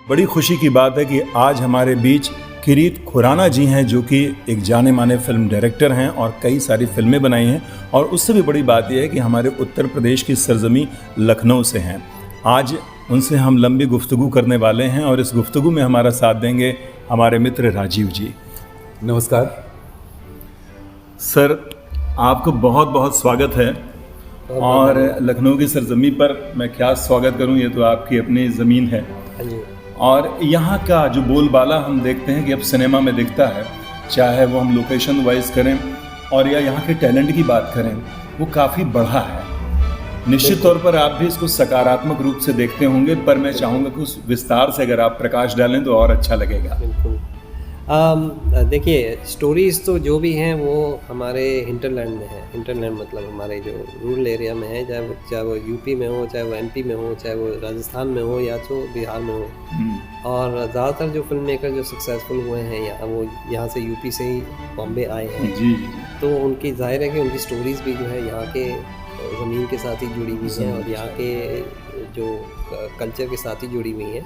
बड़ी खुशी की बात है कि आज हमारे बीच किरीट खुराना जी हैं, जो कि एक जाने माने फिल्म डायरेक्टर हैं और कई सारी फिल्में बनाई हैं। और उससे भी बड़ी बात यह है कि हमारे उत्तर प्रदेश की सरजमी लखनऊ से हैं। आज उनसे हम लंबी गुफ्तगू करने वाले हैं और इस गुफ्तगू में हमारा साथ देंगे हमारे मित्र राजीव जी। नमस्कार सर, आपको बहुत बहुत स्वागत है। और लखनऊ की सरजमी पर मैं क्या स्वागत करूं, ये तो आपकी अपनी ज़मीन है। और यहाँ का जो बोलबाला हम देखते हैं कि अब सिनेमा में दिखता है, चाहे वो हम लोकेशन वाइज करें और या यहाँ के टैलेंट की बात करें, वो काफ़ी बढ़ा है। निश्चित तौर पर आप भी इसको सकारात्मक रूप से देखते होंगे, पर मैं चाहूँगा कि उस विस्तार से अगर आप प्रकाश डालें तो और अच्छा लगेगा। बिल्कुल। देखिए, स्टोरीज़ तो जो भी हैं वो हमारे हिंटरलैंड में है। हिंटरलैंड मतलब हमारे जो रूरल एरिया में है, चाहे वो यूपी में हो, चाहे वो एमपी में हो, चाहे वो राजस्थान में हो या तो बिहार में हो। और ज़्यादातर जो फिल्म मेकर जो सक्सेसफुल हुए हैं यहाँ, वो यहाँ से यूपी से ही बॉम्बे आए हैं। जी। तो उनकी जाहिर है कि उनकी स्टोरीज़ भी जो है यहाँ के ज़मीन के साथ ही जुड़ी हुई हैं और यहाँ के जो कल्चर के साथ ही जुड़ी हुई हैं।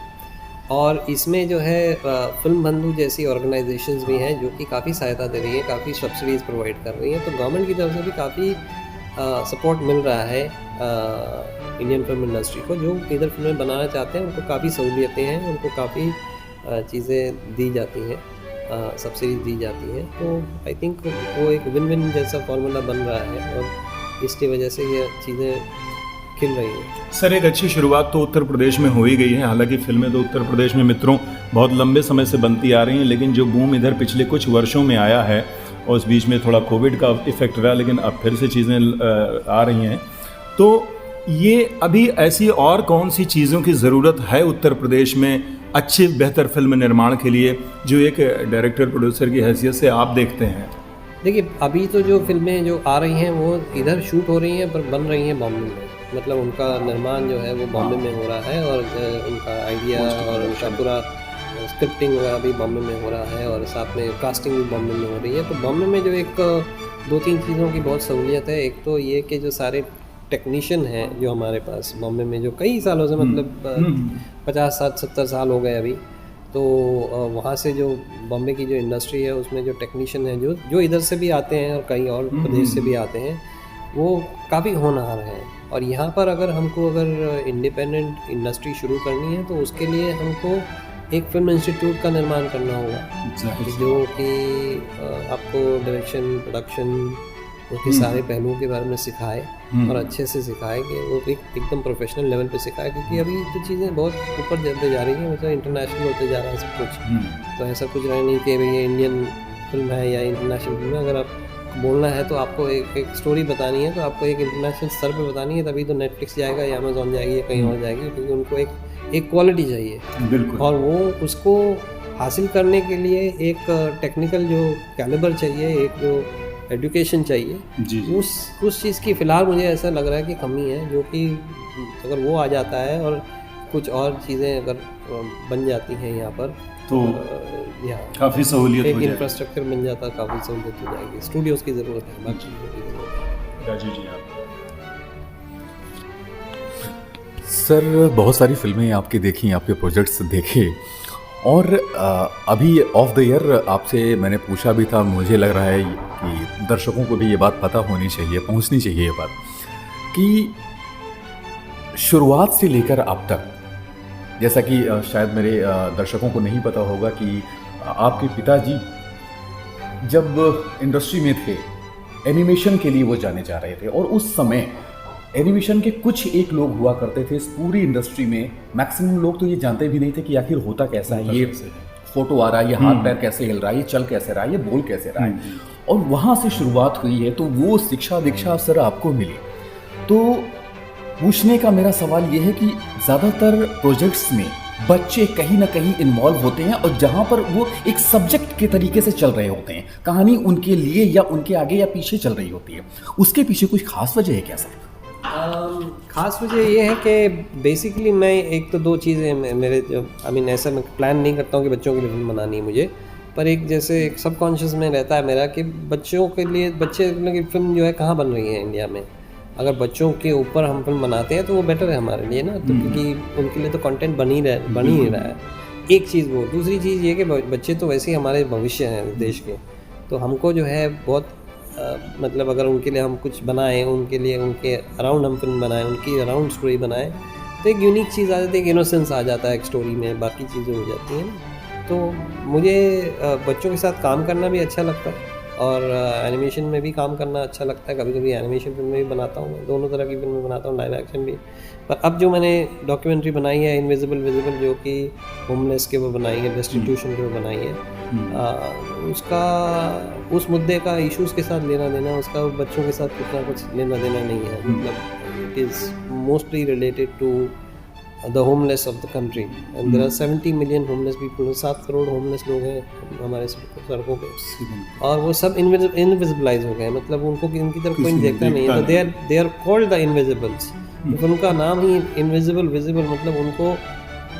और इसमें जो है फिल्म बंधु जैसी ऑर्गेनाइजेशंस भी हैं जो कि काफ़ी सहायता दे रही हैं, काफ़ी सब्सिडीज़ प्रोवाइड कर रही हैं। तो गवर्नमेंट की तरफ से भी काफ़ी सपोर्ट मिल रहा है इंडियन फिल्म इंडस्ट्री को। जो इधर फिल्में बनाना चाहते हैं उनको काफ़ी सहूलियतें हैं, उनको काफ़ी चीज़ें दी जाती हैं, सब्सिडीज दी जाती हैं। तो आई थिंक वो एक विन विन जैसा फार्मूला बन रहा है और इसकी वजह से ये चीज़ें खिल रही है। सर, एक अच्छी शुरुआत तो उत्तर प्रदेश में हो ही गई है। हालांकि फिल्में तो उत्तर प्रदेश में मित्रों बहुत लंबे समय से बनती आ रही हैं, लेकिन जो बूम इधर पिछले कुछ वर्षों में आया है और उस बीच में थोड़ा कोविड का इफेक्ट रहा, लेकिन अब फिर से चीज़ें आ रही हैं। तो ये अभी ऐसी और कौन सी चीज़ों की ज़रूरत है उत्तर प्रदेश में अच्छी बेहतर फिल्म निर्माण के लिए, जो एक डायरेक्टर प्रोड्यूसर की हैसियत से आप देखते हैं? देखिए, अभी तो जो फिल्में जो आ रही हैं वो इधर शूट हो रही हैं पर बन रही हैं बॉम्बे में। मतलब उनका निर्माण जो है वो बॉम्बे में हो रहा है और उनका आइडिया और उनका पूरा स्क्रिप्टिंग वगैरह भी बॉम्बे में हो रहा है और साथ में कास्टिंग भी बॉम्बे में हो रही है। तो बॉम्बे में जो एक दो तीन चीज़ों की बहुत सहूलियत है। एक तो ये कि जो सारे टेक्नीशियन हैं जो हमारे पास बॉम्बे में, जो कई सालों से मतलब 50-60-70 साल हो गए अभी, तो वहाँ से जो बॉम्बे की जो इंडस्ट्री है उसमें जो टेक्नीशियन हैं जो इधर से भी आते हैं और कई और प्रदेश से भी आते हैं, वो काफ़ी होनहार हैं। और यहाँ पर अगर इंडिपेंडेंट इंडस्ट्री शुरू करनी है तो उसके लिए हमको एक फिल्म इंस्टीट्यूट का निर्माण करना होगा, जो कि आपको डायरेक्शन, प्रोडक्शन, उसके सारे पहलुओं के बारे में सिखाए और अच्छे से सिखाए कि वो एकदम प्रोफेशनल लेवल पे सिखाए। क्योंकि अभी तो चीज़ें बहुत ऊपर जाते जा रही हैं, मतलब इंटरनेशनल होते जा रहा है सब कुछ। तो ऐसा कुछ रहे नहीं कि भाई ये इंडियन फिल्म है या इंटरनेशनल फिल्म है। अगर आप बोलना है तो आपको एक स्टोरी बतानी है तो आपको एक इंटरनेशनल स्तर पे बतानी है, तभी तो नेटफ्लिक्स जाएगा या अमेज़ॉन जाएगी या कहीं और जाएगी। क्योंकि उनको एक क्वालिटी चाहिए। बिल्कुल। और वो उसको हासिल करने के लिए एक टेक्निकल जो कैलिबर चाहिए, एक जो एजुकेशन चाहिए, जी। उस चीज़ की फ़िलहाल मुझे ऐसा लग रहा है कि कमी है, जो कि अगर वो आ जाता है और कुछ और चीज़ें अगर बन जाती हैं यहाँ पर तो काफ़ी सहूलियत हो जाएगी, इंफ्रास्ट्रक्चर बन जाता, काफ़ी सहूलियत हो जाएगी। स्टूडियोज़ की ज़रूरत है, बाकी चीज़ों की ज़रूरत है। राजीव जी, आप? सर, बहुत सारी फिल्में आपकी देखी, आपके प्रोजेक्ट्स देखे, और अभी ऑफ द ईयर आपसे मैंने पूछा भी था। मुझे लग रहा है कि दर्शकों को भी ये बात पता होनी चाहिए, पहुंचनी चाहिए ये बात, कि शुरुआत से लेकर अब तक, जैसा कि शायद मेरे दर्शकों को नहीं पता होगा कि आपके पिताजी जब इंडस्ट्री में थे, एनिमेशन के लिए वो जाने जा रहे थे, और उस समय एनिमेशन के कुछ एक लोग हुआ करते थे इस पूरी इंडस्ट्री में। मैक्सिमम लोग तो ये जानते भी नहीं थे कि आखिर होता कैसा है, ये फोटो आ रहा है, ये हाथ पैर कैसे हिल रहा है, ये चल कैसे रहा है, ये बोल कैसे रहा है। और वहाँ से शुरुआत हुई है, तो वो शिक्षा दीक्षा सर आपको मिली। तो पूछने का मेरा सवाल ये है कि ज़्यादातर प्रोजेक्ट्स में बच्चे कहीं ना कहीं इन्वॉल्व होते हैं, और जहाँ पर वो एक सब्जेक्ट के तरीके से चल रहे होते हैं, कहानी उनके लिए या उनके आगे या पीछे चल रही होती है, उसके पीछे कुछ खास वजह है क्या सर? ख़ास वजह ये है कि बेसिकली मैं एक तो दो चीज़ें मेरे जो ऐसा मैं प्लान नहीं करता हूँ कि बच्चों के लिए फिल्म बनानी है मुझे, पर एक जैसे एक सबकॉन्शियस में रहता है मेरा कि बच्चों के लिए बच्चे की फिल्म जो है कहाँ बन रही है इंडिया में। अगर बच्चों के ऊपर हम फिल्म बनाते हैं तो वो बेटर है हमारे लिए ना, तो क्योंकि उनके लिए तो कंटेंट बन ही नहीं रहा है। एक चीज़ वो, दूसरी चीज़ ये कि बच्चे तो वैसे ही हमारे भविष्य हैं देश के, तो हमको जो है बहुत मतलब अगर उनके लिए हम कुछ बनाएं, उनके लिए उनके अराउंड हम फिल्म बनाएं, उनकी अराउंड स्टोरी बनाएं, तो एक यूनिक चीज़ आ जाती है, एक इनोसेंस आ जाता है एक स्टोरी में, बाकी चीज़ें हो जाती हैं ना। तो मुझे बच्चों के साथ काम करना भी अच्छा लगता है और एनिमेशन में भी काम करना अच्छा लगता है। कभी कभी एनिमेशन फिल्में भी बनाता हूँ, मैं दोनों तरह की फिल्में बनाता हूँ, लाइव एक्शन भी। पर अब जो मैंने डॉक्यूमेंट्री बनाई है इनविजिबल विजिबल, जो कि होमलेस के वो बनाई है, डिस्ट्रीब्यूशन के वो बनाई है, उसका उस मुद्दे का इश्यूज़ के साथ लेना देना, उसका बच्चों के साथ कुछ ना कुछ लेना देना नहीं है। मतलब it is mostly related to the homeless of the country and there are 70 million homeless people, 7 crore homeless लोग हैं हमारे सड़कों पे, और वो सब इनविजिबलाइज हो गए, मतलब उनको इनकी तरफ कोई देखता नहीं है। तो they are called the invisibles, तो उनका नाम ही इनविजिबल विजिबल, मतलब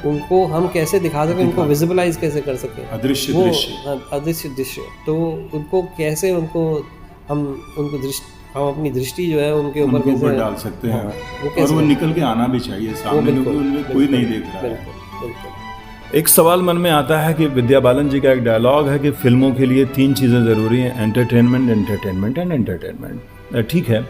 उनको हम कैसे दिखा सकें, उनको विजिबलाइज कैसे कर सकें, अदृश्य दृश्य, तो उनको कैसे हम अपनी दृष्टि जो है उनके ऊपर कैसे डाल सकते हैं, और वो निकल के आना भी चाहिए सामने, क्योंकि उनमें कोई नहीं देख रहा है। एक सवाल मन में आता है कि विद्या बालन जी का एक डायलॉग है कि फिल्मों के लिए 3 चीज़ें ज़रूरी हैं, एंटरटेनमेंट, एंटरटेनमेंट एंड एंटरटेनमेंट। ठीक है,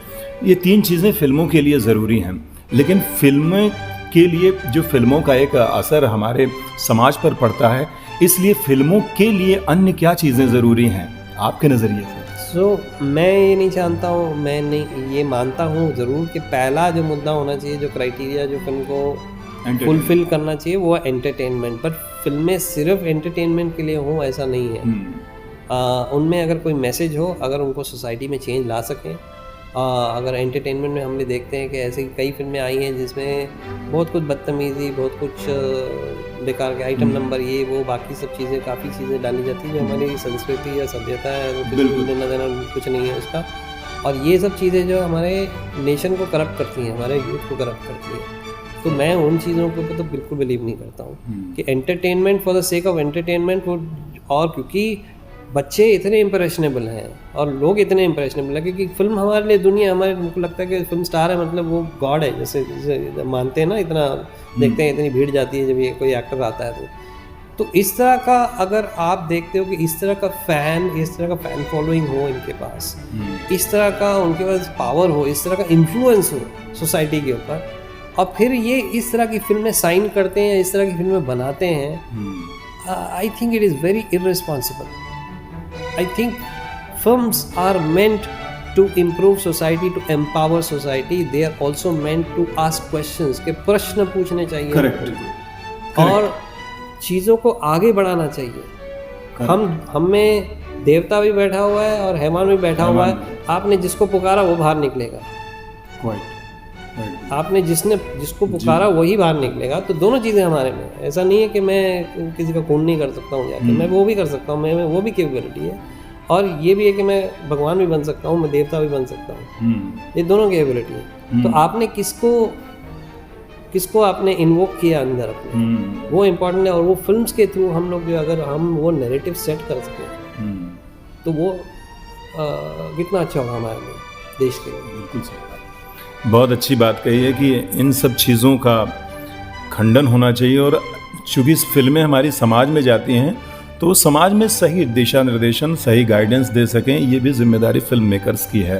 ये 3 चीज़ें फिल्मों के लिए ज़रूरी हैं, लेकिन फिल्में के लिए जो फिल्मों का एक असर हमारे समाज पर पड़ता है, इसलिए फिल्मों के लिए अन्य क्या चीज़ें ज़रूरी हैं आपके नज़रिए से? मैं ये नहीं जानता हूँ, मैं नहीं ये मानता हूँ ज़रूर कि पहला जो मुद्दा होना चाहिए, जो क्राइटेरिया जो फिल्म को फुलफिल करना चाहिए, वो है एंटरटेनमेंट। पर फिल्में सिर्फ एंटरटेनमेंट के लिए हों ऐसा नहीं है। उनमें अगर कोई मैसेज हो, अगर उनको सोसाइटी में चेंज ला सकें, अगर एंटरटेनमेंट में हम भी देखते हैं कि ऐसी कई फिल्में आई हैं जिसमें बहुत कुछ बदतमीज़ी, बहुत कुछ बेकार के आइटम नंबर, ये वो बाकी सब चीज़ें, काफ़ी चीज़ें डाली जाती हैं जो हमारी संस्कृति या सभ्यता है, वो लेना देना कुछ नहीं है उसका। और ये सब चीज़ें जो हमारे नेशन को करप्ट करती हैं, हमारे यूथ को करप्ट करती हैं, तो मैं उन चीज़ों को तो बिल्कुल बिलीव नहीं करता हूँ कि entertainment for the sake of entertainment. और क्योंकि बच्चे इतने इम्प्रेशनेबल हैं और लोग इतने इम्प्रेशनेबल हैं, क्योंकि फिल्म हमारे लिए दुनिया, हमारे को लगता है कि फिल्म स्टार है मतलब वो गॉड है, जैसे मानते हैं ना, इतना देखते हैं, इतनी भीड़ जाती है जब ये कोई एक्टर आता है। तो इस तरह का अगर आप देखते हो कि इस तरह का फैन फॉलोइंग हो इनके पास, इस तरह का उनके पास पावर हो, इस तरह का इन्फ्लुएंस हो सोसाइटी के ऊपर, और फिर ये इस तरह की फिल्में साइन करते हैं, इस तरह की फिल्में बनाते हैं, I think it is very irresponsible. I think films are meant to improve society, to empower society. They are also meant to ask questions, के प्रश्न पूछने चाहिए। Correct. और चीज़ों को आगे बढ़ाना चाहिए। हम में देवता भी बैठा हुआ है और हैवान भी बैठा हुआ है। आपने जिसको पुकारा वो बाहर निकलेगा। आपने जिसको पुकारा वही बाहर निकलेगा। तो दोनों चीज़ें हमारे में, ऐसा नहीं है कि मैं किसी का खून नहीं कर सकता हूँ जाके, मैं वो भी कर सकता हूँ, मैं वो भी कैपेबिलिटी है। और ये भी है कि मैं भगवान भी बन सकता हूँ, मैं देवता भी बन सकता हूँ, ये दोनों कैपेबिलिटी है। तो आपने किसको आपने इन्वोक किया अंदर अपने, वो इम्पोर्टेंट है। और वो फिल्म्स के थ्रू हम लोग जो, अगर हम वो नैरेटिव सेट कर सकें तो वो कितना अच्छा होगा हमारे लिए, देश के लिए। बिल्कुल सही, बहुत अच्छी बात कही है कि इन सब चीज़ों का खंडन होना चाहिए। और चूँकि इस फिल्में हमारी समाज में जाती हैं, तो समाज में सही दिशा निर्देशन, सही गाइडेंस दे सकें, ये भी जिम्मेदारी फिल्म मेकर्स की है।